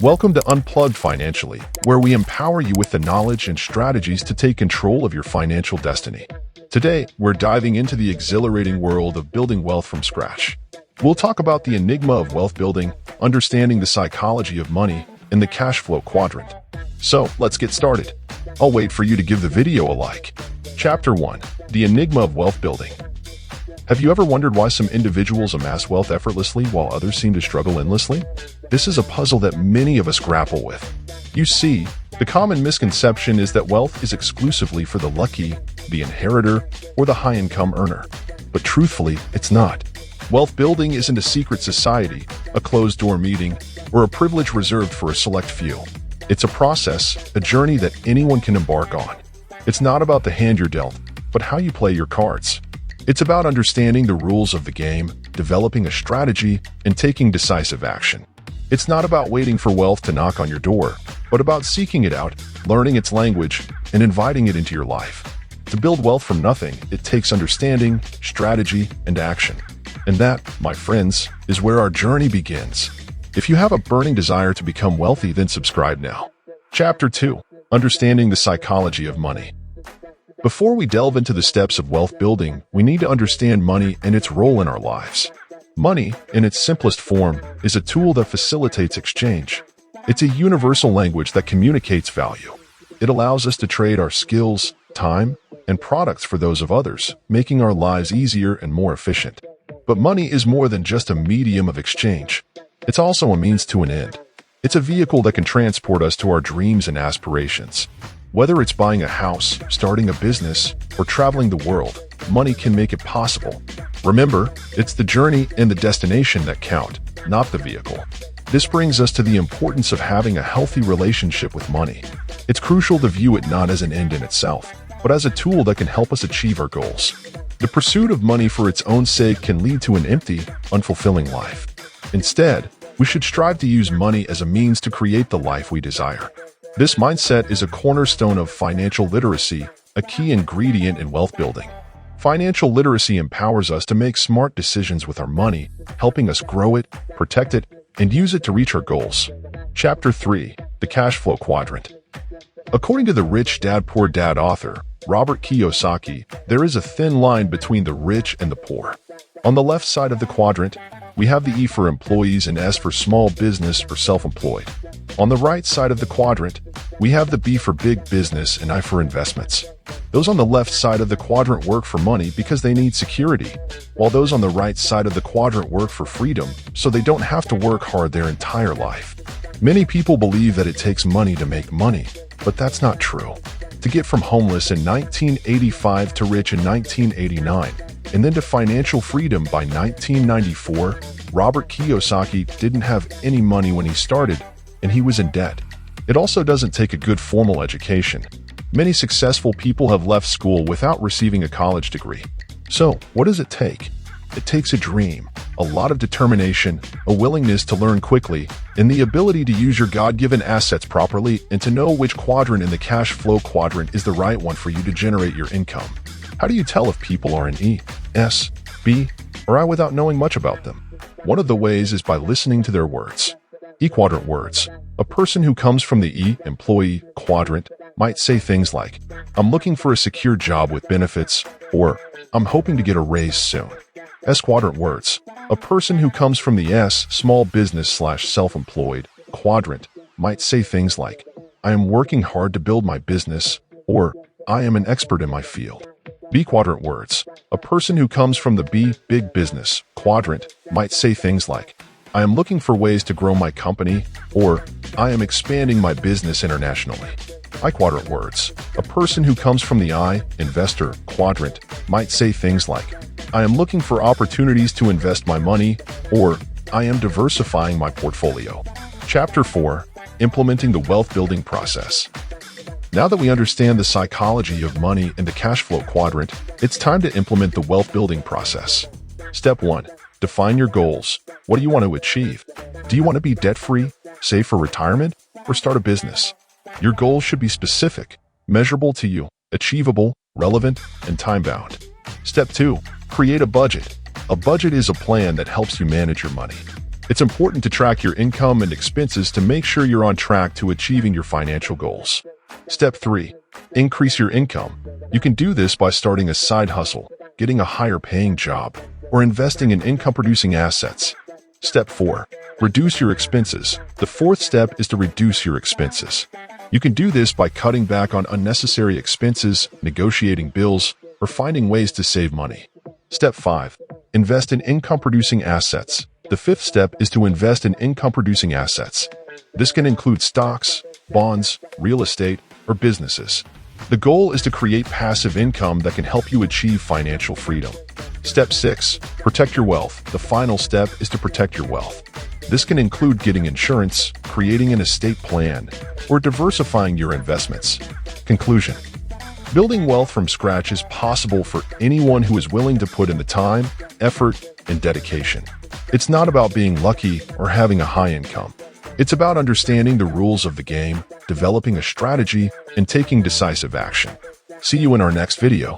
Welcome to Unplugged Financially, where we empower you with the knowledge and strategies to take control of your financial destiny. Today, we're diving into the exhilarating world of building wealth from scratch. We'll talk about the enigma of wealth building, understanding the psychology of money, and the cash flow quadrant. So, let's get started. I'll wait for you to give the video a like. Chapter 1. The Enigma of Wealth Building. Have you ever wondered why some individuals amass wealth effortlessly while others seem to struggle endlessly? This is a puzzle that many of us grapple with. You see, the common misconception is that wealth is exclusively for the lucky, the inheritor, or the high-income earner. But truthfully, it's not. Wealth building isn't a secret society, a closed-door meeting, or a privilege reserved for a select few. It's a process, a journey that anyone can embark on. It's not about the hand you're dealt, but how you play your cards. It's about understanding the rules of the game, developing a strategy, and taking decisive action. It's not about waiting for wealth to knock on your door, but about seeking it out, learning its language, and inviting it into your life. To build wealth from nothing, it takes understanding, strategy, and action. And that, my friends, is where our journey begins. If you have a burning desire to become wealthy, then subscribe now. Chapter 2. Understanding the Psychology of Money. Before we delve into the steps of wealth building, we need to understand money and its role in our lives. Money, in its simplest form, is a tool that facilitates exchange. It's a universal language that communicates value. It allows us to trade our skills, time, and products for those of others, making our lives easier and more efficient. But money is more than just a medium of exchange. It's also a means to an end. It's a vehicle that can transport us to our dreams and aspirations. Whether it's buying a house, starting a business, or traveling the world, money can make it possible. Remember, it's the journey and the destination that count, not the vehicle. This brings us to the importance of having a healthy relationship with money. It's crucial to view it not as an end in itself, but as a tool that can help us achieve our goals. The pursuit of money for its own sake can lead to an empty, unfulfilling life. Instead, we should strive to use money as a means to create the life we desire. This mindset is a cornerstone of financial literacy, a key ingredient in wealth building. Financial literacy empowers us to make smart decisions with our money, helping us grow it, protect it, and use it to reach our goals. Chapter 3. The Cash Flow Quadrant. According to the Rich Dad Poor Dad author, Robert Kiyosaki, there is a thin line between the rich and the poor. On the left side of the quadrant, we have the E for employees and S for small business or self-employed. On the right side of the quadrant, we have the B for big business and I for investments. Those on the left side of the quadrant work for money because they need security, while those on the right side of the quadrant work for freedom, so they don't have to work hard their entire life. Many people believe that it takes money to make money, but that's not true. To get from homeless in 1985 to rich in 1989, and then to financial freedom by 1994, Robert Kiyosaki didn't have any money when he started, and he was in debt. It also doesn't take a good formal education. Many successful people have left school without receiving a college degree. So, what does it take? It takes a dream, a lot of determination, a willingness to learn quickly, and the ability to use your God-given assets properly and to know which quadrant in the cash flow quadrant is the right one for you to generate your income. How do you tell if people are in E, S, B, or I without knowing much about them? One of the ways is by listening to their words. E-quadrant words. A person who comes from the E, employee, quadrant might say things like, "I'm looking for a secure job with benefits," or "I'm hoping to get a raise soon." S-quadrant words. A person who comes from the S, small business/self-employed, quadrant might say things like, "I am working hard to build my business," or "I am an expert in my field." B-quadrant words. A person who comes from the B, big business, quadrant might say things like, "I am looking for ways to grow my company," or "I am expanding my business internationally." I-quadrant words. A person who comes from the I, investor, quadrant might say things like, "I am looking for opportunities to invest my money," or "I am diversifying my portfolio." Chapter 4. Implementing the wealth building process. Now that we understand the psychology of money and the cash flow quadrant, it's time to implement the wealth building process. Step 1. Define your goals. What do you want to achieve? Do you want to be debt-free, save for retirement, or start a business? Your goals should be specific, measurable to you, achievable, relevant, and time-bound. Step 2. Create a budget. A budget is a plan that helps you manage your money. It's important to track your income and expenses to make sure you're on track to achieving your financial goals. Step 3. Increase your income. You can do this by starting a side hustle, getting a higher paying job, or investing in income-producing assets. Step 4. Reduce your expenses. The fourth step is to reduce your expenses. You can do this by cutting back on unnecessary expenses, negotiating bills, or finding ways to save money. Step 5. Invest in income-producing assets. The fifth step is to invest in income-producing assets. This can include stocks, bonds, real estate, or businesses. The goal is to create passive income that can help you achieve financial freedom. Step 6. Protect your wealth. The final step is to protect your wealth. This can include getting insurance, creating an estate plan, or diversifying your investments. Conclusion. Building wealth from scratch is possible for anyone who is willing to put in the time, effort, and dedication. It's not about being lucky or having a high income. It's about understanding the rules of the game, developing a strategy, and taking decisive action. See you in our next video.